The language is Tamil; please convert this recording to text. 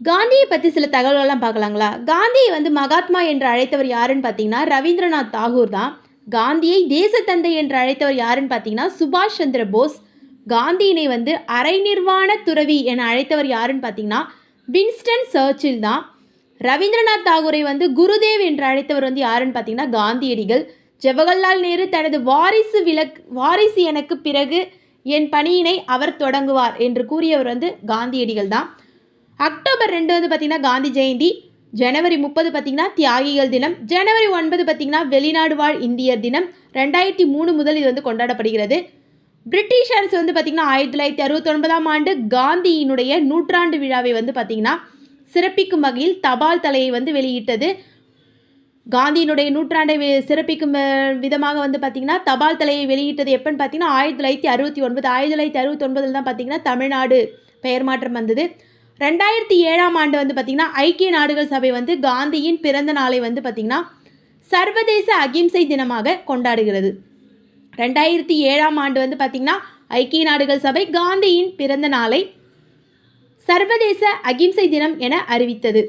காந்தியை பற்றி சில தகவல்கள்லாம் பார்க்கலாங்களா? காந்தியை வந்து மகாத்மா என்று அழைத்தவர் யாருன்னு பார்த்தீங்கன்னா ரவீந்திரநாத் தாகூர் தான். காந்தியை தேசத்தந்தை என்று அழைத்தவர் யாருன்னு பார்த்தீங்கன்னா சுபாஷ் சந்திர போஸ். காந்தியினை வந்து அரை நிர்வாண துறவி என அழைத்தவர் யாருன்னு பார்த்தீங்கன்னா வின்ஸ்டன் சர்ச்சில் தான். ரவீந்திரநாத் தாகூரை வந்து குருதேவ் என்று அழைத்தவர் வந்து யாருன்னு பார்த்தீங்கன்னா காந்தியடிகள். ஜவஹர்லால் நேரு தனது வாரிசு எனக்கு பிறகு என் பணியினை அவர் தொடங்குவார் என்று கூறியவர் வந்து காந்தியடிகள் தான். அக்டோபர் 2 வந்து பார்த்திங்கன்னா காந்தி ஜெயந்தி. ஜனவரி 30 பார்த்திங்கன்னா தியாகிகள் தினம். ஜனவரி 9 பார்த்திங்கன்னா வெளிநாடு வாழ் இந்தியர் தினம். 2003 முதல் இது வந்து கொண்டாடப்படுகிறது. பிரிட்டிஷ் அரசு வந்து பார்த்திங்கன்னா 1969ஆம் ஆண்டு காந்தியினுடைய நூற்றாண்டு விழாவை வந்து பார்த்திங்கன்னா சிறப்பிக்கும் வகையில் தபால் தலையை வந்து வெளியிட்டது. காந்தியினுடைய நூற்றாண்டை சிறப்பிக்கும் விதமாக வந்து பார்த்திங்கன்னா தபால் தலையை வெளியிட்டது எப்போன்னு பார்த்திங்கன்னா 1969. 1969 தான் பார்த்திங்கன்னா தமிழ்நாடு பெயர் மாற்றம் வந்தது. 2007ஆம் ஆண்டு வந்து பார்த்திங்கன்னா ஐக்கிய நாடுகள் சபை வந்து காந்தியின் பிறந்த நாளை வந்து பார்த்திங்கன்னா சர்வதேச அகிம்சை தினமாக கொண்டாடுகிறது. 2007ஆம் ஆண்டு வந்து பார்த்திங்கன்னா ஐக்கிய நாடுகள் சபை காந்தியின் பிறந்த நாளை சர்வதேச அகிம்சை தினம் என அறிவித்தது.